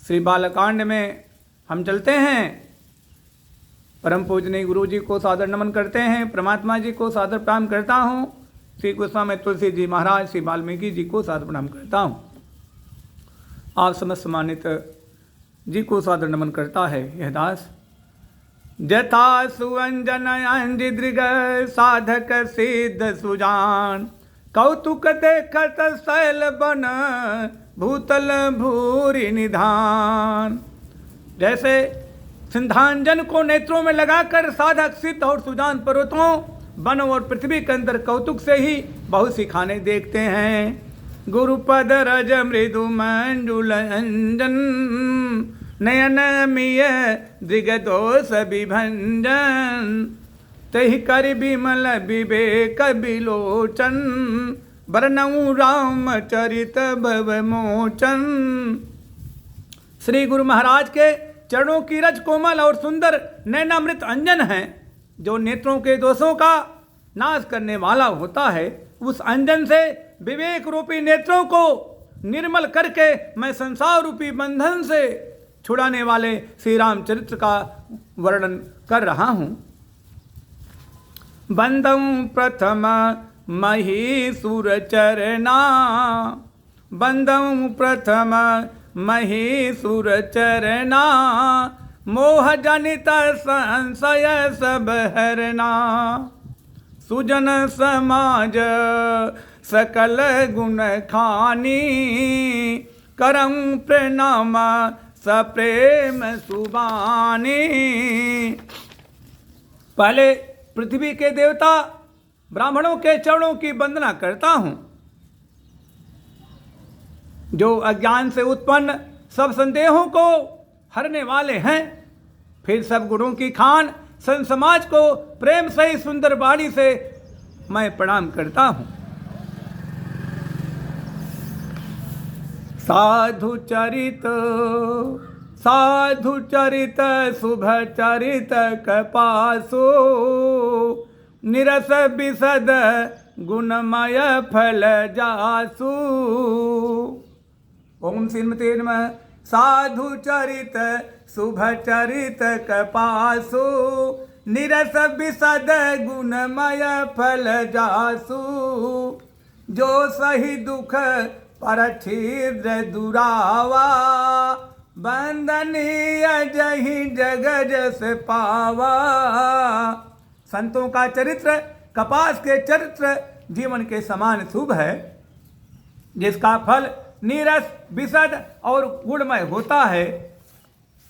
श्री बालकांड में हम चलते हैं। परम पूजनीय गुरु जी को सादर नमन करते हैं, परमात्मा जी को सादर प्रणाम करता हूँ, श्री गोस्वामी तुलसी जी महाराज, श्री वाल्मीकि जी को सादर प्रणाम करता हूँ। आप समस्त सम्मानित जी को सादर नमन करता है यह दास। जथा सुअंजन अंजि दृग साधक सिद्ध सुजान, कौतुक देखत शैल बन भूतल भूरि निधान। जैसे सिंधांजन को नेत्रों में लगाकर साधक सिद्ध और सुजान पर्वतों, वनों और पृथ्वी के अंदर कौतुक से ही बहुत सी खाने देखते हैं। गुरुपद रज मृदु मंजुल अंजन, नयन मिय दृगदोष विभंजन। तहि कर विमल विवेक विलोचन, बरनऊ रामचरित भव मोचन। श्री गुरु महाराज के चरणों की रज कोमल और सुंदर नैनामृत अंजन है, जो नेत्रों के दोषों का नाश करने वाला होता है। उस अंजन से विवेक रूपी नेत्रों को निर्मल करके मैं संसार रूपी बंधन से छुड़ाने वाले श्री रामचरित्र का वर्णन कर रहा हूँ। बंदऊ प्रथम महीसुर चरना, बंदऊ प्रथम महीसुर चरना। मोह जनित संशय सब हरना, सुजन समाज सकल गुण खानी। करऊं प्रणाम सप्रेम सुबानी। पहले पृथ्वी के देवता ब्राह्मणों के चरणों की वंदना करता हूं, जो अज्ञान से उत्पन्न सब संदेहों को हरने वाले हैं। फिर सब गुणों की खान संत समाज को प्रेम से ही सुंदर वाणी से मैं प्रणाम करता हूं। साधु चरित साधु चरित शुभ चरित कपासो, निरस विशद गुणमय फल जासु। ओम श्रीमते नमः। साधु चरित शुभ चरित कपासु, निरस विशद गुणमय फल जासु। जो सही दुख पर छिद्र दुरावा, बंदनीय जही जग जस पावा। संतों का चरित्र कपास के चरित्र जीवन के समान शुभ है, जिसका फल नीरस विशद और गुणमय होता है।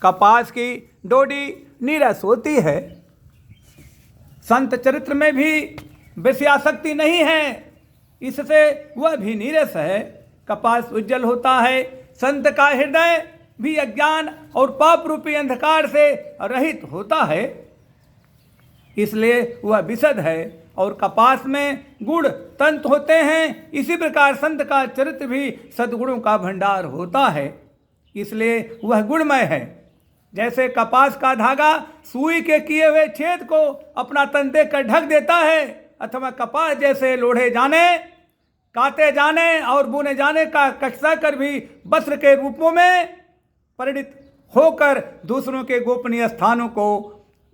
कपास की डोडी नीरस होती है। संत चरित्र में भी विषयासक्ति नहीं है, इससे वह भी नीरस है। कपास उज्जवल होता है, संत का हृदय भी अज्ञान और पाप रूपी अंधकार से रहित होता है, इसलिए वह विशद है। और कपास में गुण तंत होते हैं, इसी प्रकार संत का चरित्र भी सद्गुणों का भंडार होता है, इसलिए वह गुणमय है। जैसे कपास का धागा सुई के किए हुए छेद को अपना तन देकर ढक देता है, अथवा कपास जैसे लोढ़े जाने, काते जाने और बुने जाने का कष्टा कर भी वस्त्र के रूपों में परिणित होकर दूसरों के गोपनीय स्थानों को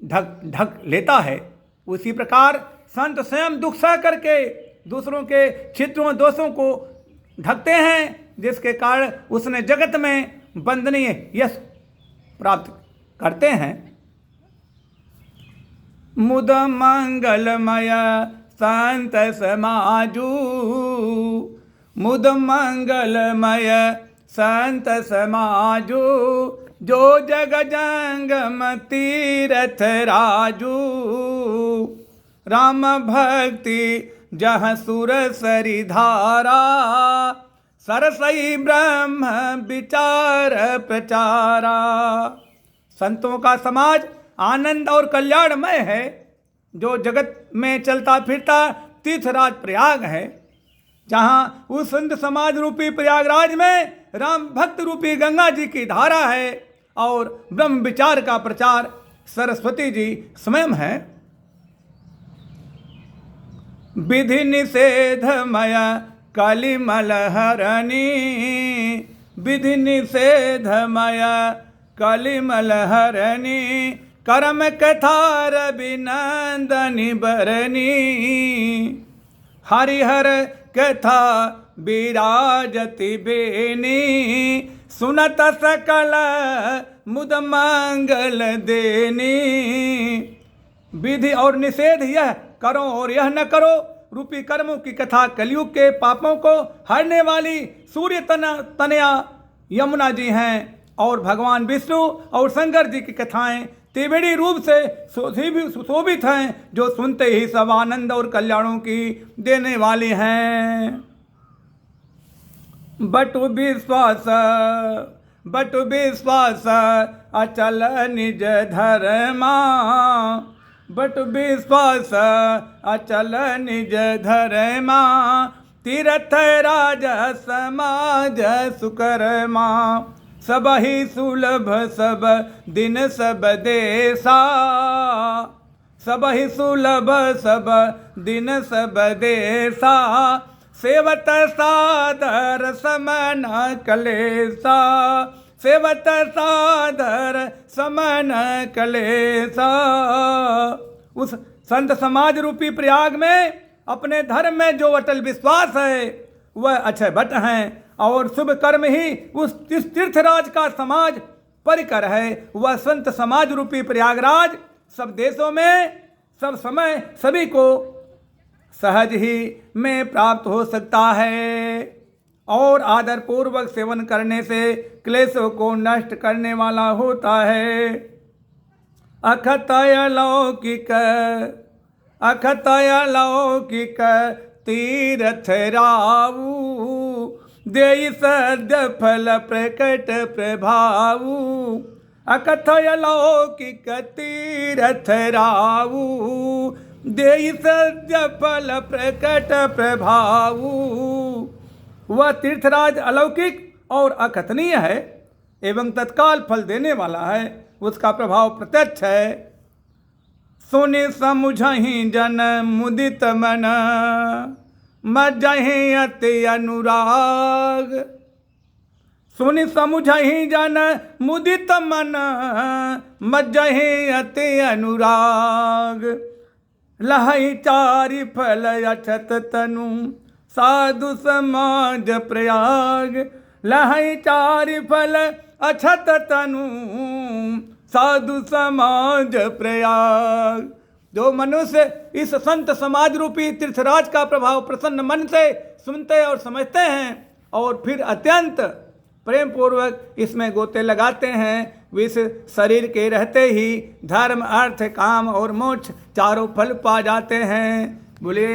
ढक लेता है, उसी प्रकार संत स्वयं दुख सह करके दूसरों के छिद्रों दोषों को ढकते हैं, जिसके कारण उसने जगत में वंदनीय यश प्राप्त करते हैं। मुद मंगलमय संत समाजू, मुद मंगलमय संत समाजू। जो जग जंगम तीरथ राजू, राम भक्ति जहाँ सुर सरी धारा। सरसई ब्रह्म विचार प्रचारा। संतों का समाज आनंद और कल्याणमय है, जो जगत में चलता फिरता तीर्थराज प्रयाग है, जहाँ उस संत समाज रूपी प्रयागराज में राम भक्त रूपी गंगा जी की धारा है और ब्रह्म विचार का प्रचार सरस्वती जी स्वयं है। विधि निषेधमय कलिमल हरणी, विधि निषेधमय कलिमल हरणी करम कथा रविनंदनी बरनी हरिहर कथा विराजति बेनी सुनत सकल मुद मंगल देनी। विधि और निषेध यह करो और यह न करो रूपी कर्मों की कथा कलयुग के पापों को हरने वाली सूर्य तनया यमुना जी हैं और भगवान विष्णु और शंकर जी की कथाएं त्रिवेणी रूप से सुशोभित हैं जो सुनते ही सब आनंद और कल्याणों की देने वाली हैं। बटु विश्वास अचल निज धर्मा बटु विश्वास अचल निज धर्मा तीर्थ राज समाज सुकर्मा सब ही सुलभ सब दिन सब देसा सब ही सुलभ सब दिन सब देसा सेवत सादर समन कलेसा सेवत सादर समन कलेसा। उस संत समाज रूपी प्रयाग में अपने धर्म में जो अटल विश्वास है वह अक्षय भट्ट हैं और शुभ कर्म ही उस तीर्थराज का समाज परिकर है। वह संत समाज रूपी प्रयागराज सब देशों में सब समय सभी को सहज ही में प्राप्त हो सकता है और आदर पूर्वक सेवन करने से क्लेशों को नष्ट करने वाला होता है। अखतय लौकिक तीर्थ रावू देई सद्य फल प्रकट प्रभावू अकथय लौकिक तीर्थ रावू देई सद्य फल प्रकट प्रभावू। वह तीर्थराज अलौकिक और अकथनीय है एवं तत्काल फल देने वाला है, उसका प्रभाव प्रत्यक्ष है। सुनि समुझहि जन मुदित मन मज्जहि अति अनुराग सुनि समुझहि जन मुदित मन मज्जहि अति अनुराग लहई चारि फल अछत तनु साधु समाज प्रयाग लहई चारि फल अछत तनु साधु समाज प्रयाग। जो मनुष्य इस संत समाज रूपी तीर्थराज का प्रभाव प्रसन्न मन से सुनते और समझते हैं और फिर अत्यंत प्रेम पूर्वक इसमें गोते लगाते हैं, विष शरीर के रहते ही धर्म अर्थ काम और मोक्ष चारों फल पा जाते हैं। बोले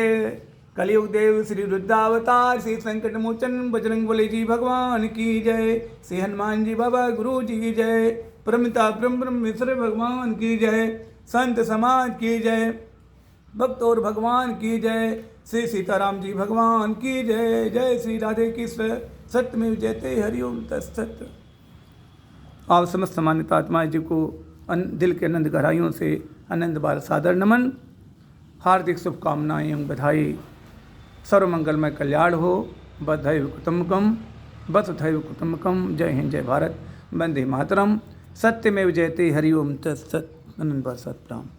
कलयुग देव श्री रुद्रावतार श्री संकट मोचन बजरंग बली जी भगवान की जय। श्री हनुमान जी बाबा गुरु जी की जय। परमिता ब्रह्मेश्वर भगवान की जय। संत समाज की जय। भक्त और भगवान की जय। श्री सीताराम जी भगवान की जय। जय श्री राधे कृष्ण सत्यमेव जयते हरिओम तत्सत। आप समस्त मान्यता आत्माएं जी को दिल के आनंद गहराइयों से आनंद बार सादर नमन, हार्दिक शुभकामनाएं एवं बधाई। सर्वमंगलमय कल्याण हो। बधैव कुटुम्बकम वसुधैव कुटुम्बकम। जय हिंद जय भारत। वंदे मातरम। सत्यमेव जयते हरिओम तत्सत। अनंत बार सत प्रणाम।